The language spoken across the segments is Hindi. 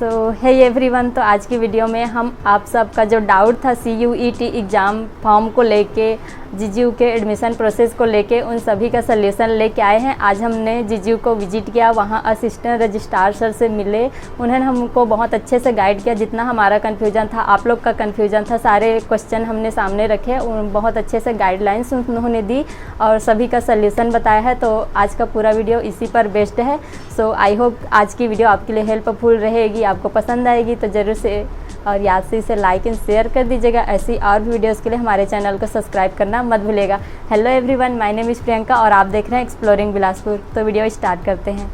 हे एवरीवन, तो आज की वीडियो में हम आप सबका जो डाउट था CUET एग्ज़ाम फॉर्म को लेके, जीजीयू के एडमिशन प्रोसेस को लेके, उन सभी का सल्यूशन लेके आए हैं। आज हमने जीजीयू को विजिट किया, वहाँ असिस्टेंट रजिस्ट्रार सर से मिले। उन्होंने हमको बहुत अच्छे से गाइड किया। जितना हमारा कन्फ्यूजन था, आप लोग का कन्फ्यूजन था, सारे क्वेश्चन हमने सामने रखे। बहुत अच्छे से गाइडलाइंस उन्होंने दी और सभी का सल्यूशन बताया है। तो आज का पूरा वीडियो इसी पर बेस्ड है। सो आई होप आज की वीडियो आपके लिए हेल्पफुल रहेगी, आपको पसंद आएगी। तो ज़रूर से और याद से इसे लाइक एंड शेयर कर दीजिएगा। ऐसी और भी वीडियोज़ के लिए हमारे चैनल को सब्सक्राइब करना मत भूलिएगा। Hello everyone, my name is Priyanka और आप देख रहे हैं एक्सप्लोरिंग बिलासपुर। तो वीडियो स्टार्ट करते हैं।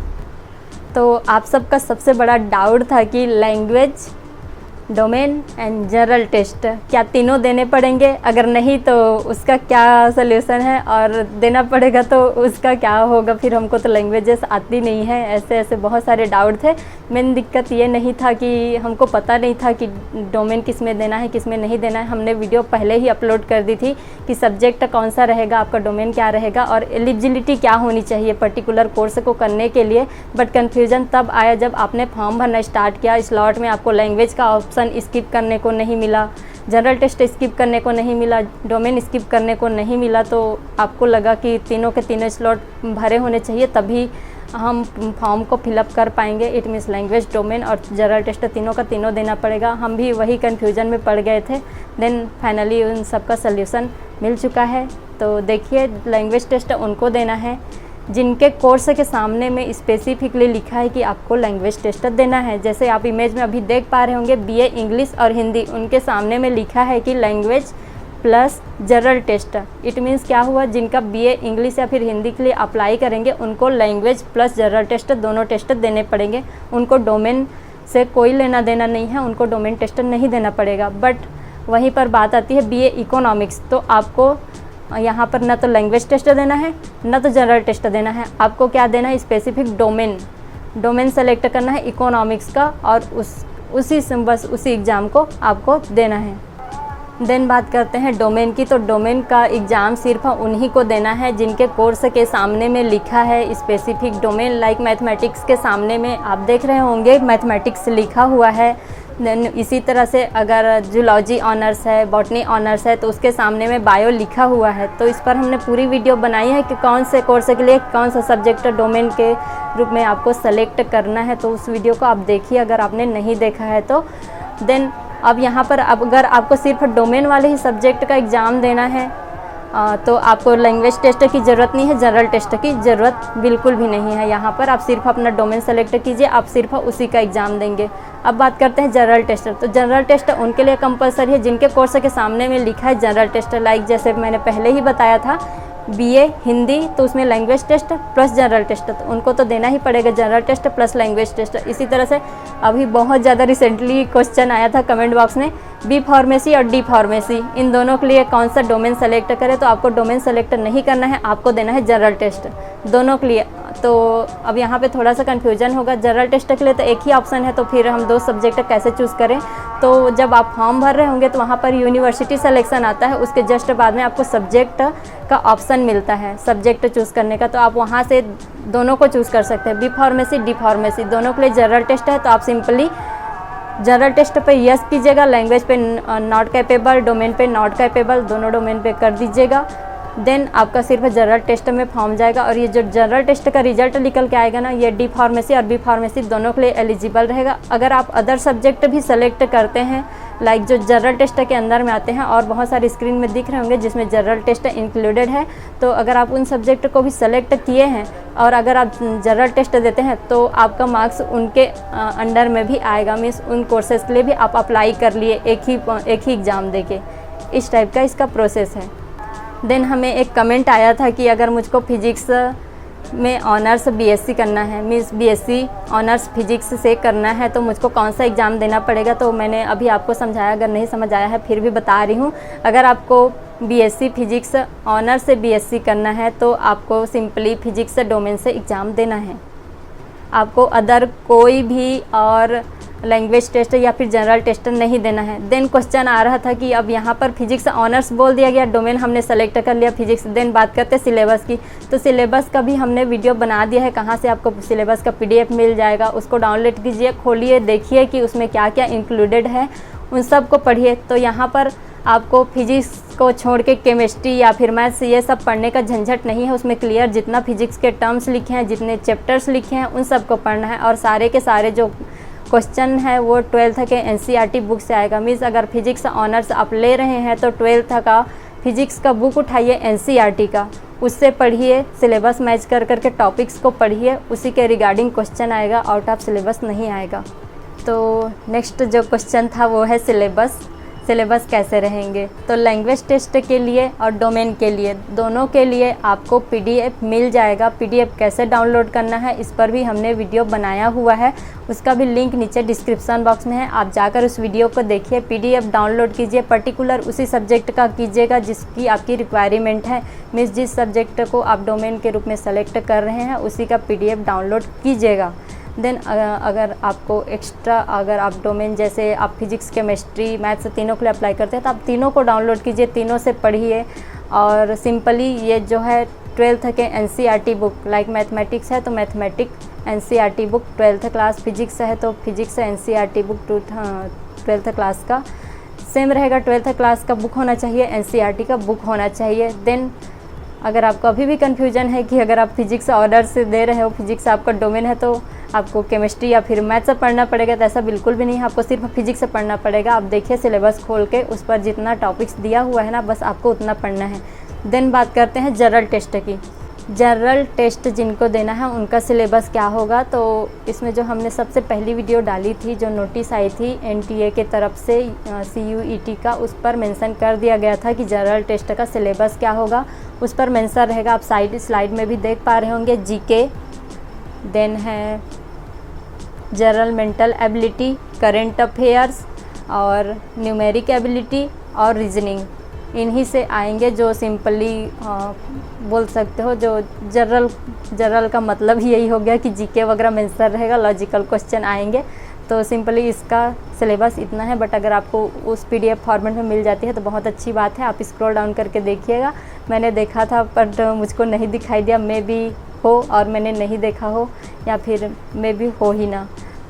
तो आप सबका सबसे बड़ा डाउट था कि language, domain and general test क्या तीनों देने पड़ेंगे, अगर नहीं तो उसका क्या सल्यूशन है, और देना पड़ेगा तो उसका क्या होगा। फिर हमको तो लैंग्वेजेस आती नहीं है। ऐसे बहुत सारे डाउट थे। मेन दिक्कत ये नहीं था कि हमको पता नहीं था कि डोमेन किस में देना है, किस में नहीं देना है। हमने वीडियो पहले ही अपलोड कर दी थी कि सब्जेक्ट कौन सा रहेगा, आपका डोमेन क्या रहेगा और एलिजिबिलिटी क्या होनी चाहिए पर्टिकुलर कोर्स को करने के लिए। बट कन्फ्यूज़न तब आया जब आपने फॉर्म भरना स्टार्ट किया। स्लॉट में आपको लैंग्वेज का ऑप्शन स्किप करने को नहीं मिला, जनरल टेस्ट स्किप करने को नहीं मिला, डोमेन स्किप करने को नहीं मिला। तो आपको लगा कि तीनों के तीनों स्लॉट भरे होने चाहिए, तभी हम फॉर्म को फिलअप कर पाएंगे। इट मीन्स लैंग्वेज, डोमेन और जनरल टेस्ट तीनों का तीनों देना पड़ेगा। हम भी वही कन्फ्यूजन में पड़ गए थे। देन फाइनली उन सब का सल्यूशन मिल चुका है। तो देखिए, लैंग्वेज टेस्ट उनको देना है जिनके कोर्स के सामने में स्पेसिफिकली लिखा है कि आपको लैंग्वेज टेस्ट देना है। जैसे आप इमेज में अभी देख पा रहे होंगे, BA इंग्लिश और हिंदी, उनके सामने में लिखा है कि language plus general test. It means क्या हुआ, जिनका BA इंग्लिश या फिर हिंदी के लिए अप्लाई करेंगे उनको लैंग्वेज प्लस जनरल टेस्ट दोनों टेस्ट देने पड़ेंगे। उनको डोमेन से कोई लेना देना नहीं है, उनको डोमेन टेस्ट नहीं देना पड़ेगा। बट वहीं पर बात आती है BA इकोनॉमिक्स, तो आपको यहाँ पर ना तो लैंग्वेज टेस्ट देना है ना तो जनरल टेस्ट देना है। आपको क्या देना है, स्पेसिफिक डोमेन सेलेक्ट करना है इकोनॉमिक्स का, और उसी एग्ज़ाम को आपको देना है। देन बात करते हैं डोमेन की। तो डोमेन का एग्ज़ाम सिर्फ उन्हीं को देना है जिनके कोर्स के सामने में लिखा है स्पेसिफिक डोमेन। लाइक मैथमेटिक्स के सामने में आप देख रहे होंगे मैथमेटिक्स लिखा हुआ है। देन इसी तरह से अगर जूलॉजी ऑनर्स है, बॉटनी ऑनर्स है, तो उसके सामने में बायो लिखा हुआ है। तो इस पर हमने पूरी वीडियो बनाई है कि कौन से कोर्स के लिए कौन सा सब्जेक्ट डोमेन के रूप में आपको सेलेक्ट करना है। तो उस वीडियो को आप देखिए अगर आपने नहीं देखा है तो। देन अब यहाँ पर अगर आपको सिर्फ डोमेन वाले ही सब्जेक्ट का एग्ज़ाम देना है तो आपको लैंग्वेज टेस्ट की ज़रूरत नहीं है, जनरल टेस्ट की ज़रूरत बिल्कुल भी नहीं है। यहाँ पर आप सिर्फ अपना डोमेन सेलेक्ट कीजिए, आप सिर्फ उसी का एग्ज़ाम देंगे। अब बात करते हैं जनरल टेस्ट। तो जनरल टेस्ट उनके लिए कंपलसरी है जिनके कोर्स के सामने में लिखा है जनरल टेस्ट। लाइक जैसे मैंने पहले ही बताया था, BA हिंदी, तो उसमें language test plus general test, तो उनको तो देना ही पड़ेगा general test plus language test. इसी तरह से अभी बहुत ज़्यादा रिसेंटली क्वेश्चन आया था कमेंट बॉक्स में, B फार्मेसी और D फार्मेसी, इन दोनों के लिए कौन सा डोमेन सेलेक्ट करें। तो आपको डोमेन सेलेक्ट नहीं करना है, आपको देना है जनरल टेस्ट दोनों के लिए। तो अब यहाँ पे थोड़ा सा कन्फ्यूजन होगा। जनरल टेस्ट के लिए तो एक ही ऑप्शन है, तो फिर हम दो सब्जेक्ट कैसे चूज़ करें। तो जब आप फॉर्म भर रहे होंगे तो वहाँ पर यूनिवर्सिटी सिलेक्शन आता है, उसके जस्ट बाद में आपको सब्जेक्ट का ऑप्शन मिलता है सब्जेक्ट चूज़ करने का। तो आप वहाँ से दोनों को चूज़ कर सकते हैं, B फार्मेसी, D फार्मेसी, दोनों के लिए जनरल टेस्ट है। तो आप सिंपली जनरल टेस्ट पे यस कीजिएगा, लैंग्वेज पे नॉट कैपेबल, डोमेन पे नॉट कैपेबल, दोनों डोमेन पे कर दीजिएगा। देन आपका सिर्फ जनरल टेस्ट में फॉर्म जाएगा, और ये जो जनरल टेस्ट का रिजल्ट निकल के आएगा ना, ये D फार्मेसी और B फार्मेसी दोनों के लिए एलिजिबल रहेगा। अगर आप अदर सब्जेक्ट भी सेलेक्ट करते हैं, लाइक जो जनरल टेस्ट के अंदर में आते हैं, और बहुत सारे स्क्रीन में दिख रहे होंगे जिसमें जनरल टेस्ट इंक्लूडेड है, तो अगर आप उन सब्जेक्ट को भी सेलेक्ट किए हैं और अगर आप जनरल टेस्ट देते हैं तो आपका मार्क्स उनके अंडर में भी आएगा। मीन्स उन कोर्सेज के लिए भी आप अप्लाई कर लिए एक ही एग्ज़ाम देके। इस टाइप का इसका प्रोसेस है। देन हमें एक कमेंट आया था कि अगर मुझको फिजिक्स में ऑनर्स BSc करना है, मीन्स BSc ऑनर्स फिजिक्स से करना है, तो मुझको कौन सा एग्ज़ाम देना पड़ेगा। तो मैंने अभी आपको समझाया, अगर नहीं समझ आया है फिर भी बता रही हूँ। अगर आपको BSc फिजिक्स ऑनर्स से BSc करना है तो आपको सिंपली फिजिक्स डोमेन से एग्ज़ाम देना है। आपको अदर कोई भी और लैंग्वेज टेस्ट या फिर जनरल टेस्ट नहीं देना है। देन क्वेश्चन आ रहा था कि अब यहाँ पर फिजिक्स ऑनर्स बोल दिया गया, डोमेन हमने सेलेक्ट कर लिया फिजिक्स। देन बात करते हैं सिलेबस की, तो सिलेबस का भी हमने वीडियो बना दिया है, कहाँ से आपको सिलेबस का PDF मिल जाएगा, उसको डाउनलोड कीजिए, खोलिए, देखिए कि उसमें क्या क्या इंक्लूडेड है, उन सब को पढ़िए। तो यहाँ पर आपको फिजिक्स को छोड़ के केमिस्ट्री या फिर मैथ्स ये सब पढ़ने का झंझट नहीं है। उसमें क्लियर जितना फिजिक्स के टर्म्स लिखे हैं, जितने चैप्टर्स लिखे हैं, उन सब को पढ़ना है। और सारे के सारे जो क्वेश्चन है वो 12th के NCERT बुक से आएगा। मीन्स अगर फिजिक्स ऑनर्स आप ले रहे हैं तो 12th का फिजिक्स का बुक उठाइए NCERT का, उससे पढ़िए, सिलेबस मैच कर करके टॉपिक्स को पढ़िए, उसी के रिगार्डिंग क्वेश्चन आएगा, आउट ऑफ सिलेबस नहीं आएगा। तो नेक्स्ट जो क्वेश्चन था वो है सिलेबस कैसे रहेंगे। तो लैंग्वेज टेस्ट के लिए और डोमेन के लिए, दोनों के लिए आपको PDF मिल जाएगा। PDF कैसे डाउनलोड करना है इस पर भी हमने वीडियो बनाया हुआ है, उसका भी लिंक नीचे डिस्क्रिप्शन बॉक्स में है, आप जाकर उस वीडियो को देखिए। PDF डाउनलोड कीजिए, पर्टिकुलर उसी सब्जेक्ट का कीजिएगा जिसकी आपकी रिक्वायरमेंट है। मीन्स जिस सब्जेक्ट को आप डोमेन के रूप में सेलेक्ट कर रहे हैं उसी का PDF डाउनलोड कीजिएगा। देन अगर आपको एक्स्ट्रा, अगर आप डोमेन जैसे आप फिजिक्स, केमिस्ट्री, मैथ्स तीनों के लिए अप्लाई करते हैं तो आप तीनों को डाउनलोड कीजिए, तीनों से पढ़िए। और सिंपली ये जो है 12th के NCERT बुक, लाइक मैथमेटिक्स है तो mathematics NCERT book 12th class, physics है तो physics NCERT book 12th class का सेम रहेगा। 12th क्लास का बुक होना चाहिए, NCERT का बुक होना चाहिए। देन अगर आपको अभी भी कन्फ्यूजन है कि अगर आप फिजिक्स ऑर्डर से दे रहे हो, फिजिक्स आपका डोमेन है, तो आपको केमिस्ट्री या फिर मैथ्स से पढ़ना पड़ेगा, तो ऐसा बिल्कुल भी नहीं है, आपको सिर्फ फिजिक्स से पढ़ना पड़ेगा। आप देखिए सिलेबस खोल के, उस पर जितना टॉपिक्स दिया हुआ है ना, बस आपको उतना पढ़ना है। देन बात करते हैं जनरल टेस्ट की। जनरल टेस्ट जिनको देना है उनका सिलेबस क्या होगा, तो इसमें जो हमने सबसे पहली वीडियो डाली थी, जो नोटिस आई थी NTA के तरफ से CUET का, उस पर मेंशन कर दिया गया था कि जनरल टेस्ट का सिलेबस क्या होगा। उस पर मेंशन रहेगा, आप स्लाइड में भी देख पा रहे होंगे। GK, देन है general mental ability, current affairs और न्यूमेरिक एबिलिटी और रीजनिंग, इन्हीं से आएंगे। जो सिंपली बोल सकते हो, जो जनरल का मतलब ही यही हो गया कि GK वगैरह मेंशन रहेगा, लॉजिकल क्वेश्चन आएंगे। तो सिंपली इसका सिलेबस इतना है। बट अगर आपको उस PDF फॉर्मेट में मिल जाती है तो बहुत अच्छी बात है, आप स्क्रॉल डाउन करके देखिएगा। मैंने देखा था बट मुझको नहीं दिखाई दिया, मे बी हो और मैंने नहीं देखा हो, या फिर मे बी हो ही ना।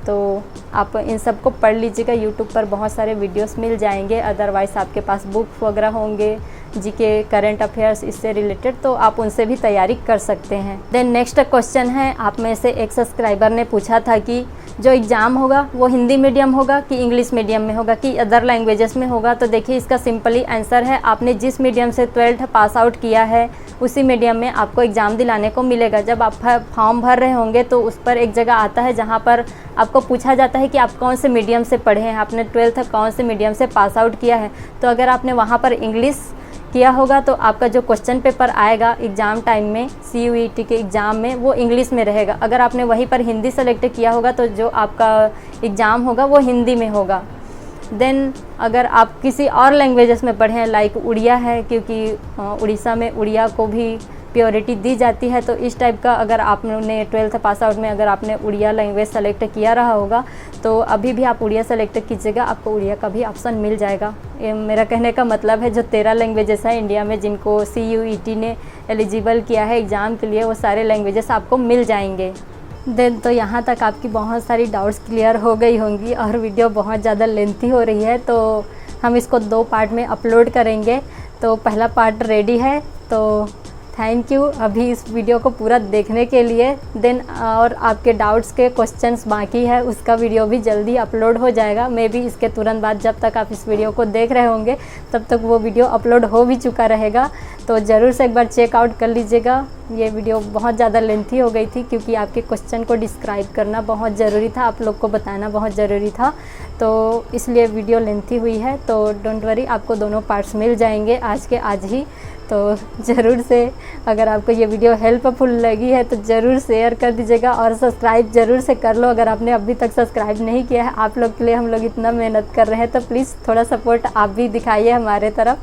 तो आप इन सब को पढ़ लीजिएगा, यूट्यूब पर बहुत सारे वीडियोस मिल जाएंगे। अदरवाइज़ आपके पास बुक वगैरह होंगे GK, करंट अफेयर्स इससे रिलेटेड, तो आप उनसे भी तैयारी कर सकते हैं। देन नेक्स्ट क्वेश्चन है, आप में से एक सब्सक्राइबर ने पूछा था कि जो एग्ज़ाम होगा वो हिंदी मीडियम होगा कि इंग्लिश मीडियम में होगा कि अदर लैंग्वेजेस में होगा। तो देखिए इसका सिंपली आंसर है, आपने जिस मीडियम से 12th पास आउट किया है उसी मीडियम में आपको एग्ज़ाम दिलाने को मिलेगा। जब आप फॉर्म भर रहे होंगे तो उस पर एक जगह आता है जहाँ पर आपको पूछा जाता है कि आप कौन से मीडियम से पढ़े हैं, आपने 12th कौन से मीडियम से पास आउट किया है। तो अगर आपने वहाँ पर इंग्लिश किया होगा तो आपका जो क्वेश्चन पेपर आएगा एग्ज़ाम टाइम में, CUET के एग्ज़ाम में, वो इंग्लिश में रहेगा। अगर आपने वहीं पर हिंदी सेलेक्ट किया होगा तो जो आपका एग्ज़ाम होगा वो हिंदी में होगा। देन अगर आप किसी और लैंग्वेजेस में पढ़े हैं, लाइक उड़िया है, क्योंकि उड़ीसा में उड़िया को भी प्योरिटी दी जाती है, तो इस टाइप का अगर आपने 12th पास आउट में अगर आपने उड़िया लैंग्वेज सेलेक्ट किया रहा होगा तो अभी भी आप उड़िया सेलेक्ट कीजिएगा, आपको उड़िया का भी ऑप्शन मिल जाएगा। ये मेरा कहने का मतलब है, जो 13 लैंग्वेजेस हैं इंडिया में जिनको CUET ने एलिजिबल किया है एग्ज़ाम के लिए, वो सारे लैंग्वेजेस आपको मिल जाएंगे। देन तो यहाँ तक आपकी बहुत सारी डाउट्स क्लियर हो गई होंगी और वीडियो बहुत ज़्यादा लेंथी हो रही है, तो हम इसको 2 पार्ट में अपलोड करेंगे। तो पहला पार्ट रेडी है, तो थैंक यू अभी इस वीडियो को पूरा देखने के लिए। देन और आपके डाउट्स के क्वेश्चंस बाकी है, उसका वीडियो भी जल्दी अपलोड हो जाएगा। मे बी इसके तुरंत बाद, जब तक आप इस वीडियो को देख रहे होंगे तब तक वो वीडियो अपलोड हो भी चुका रहेगा, तो ज़रूर से एक बार चेकआउट कर लीजिएगा। ये वीडियो बहुत ज़्यादा लेंथी हो गई थी क्योंकि आपके क्वेश्चन को डिस्क्राइब करना बहुत ज़रूरी था, आप लोग को बताना बहुत ज़रूरी था, तो इसलिए वीडियो लेंथी हुई है। तो डोंट वरी, आपको दोनों पार्ट्स मिल जाएंगे आज के आज ही। तो ज़रूर से अगर आपको ये वीडियो हेल्पफुल लगी है तो ज़रूर शेयर कर दीजिएगा और सब्सक्राइब ज़रूर से कर लो अगर आपने अभी तक सब्सक्राइब नहीं किया है। आप लोग के लिए हम लोग इतना मेहनत कर रहे हैं, तो प्लीज़ थोड़ा सपोर्ट आप भी दिखाइए हमारे तरफ,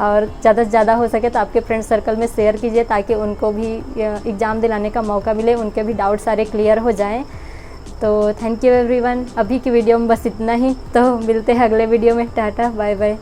और ज़्यादा से ज़्यादा हो सके तो आपके फ्रेंड सर्कल में शेयर कीजिए ताकि उनको भी एग्ज़ाम दिलाने का मौका मिले, उनके भी डाउट सारे क्लियर हो जाएँ। तो थैंक यू एवरीवन, अभी की वीडियो में बस इतना ही। तो मिलते हैं अगले वीडियो में। Tata bye bye.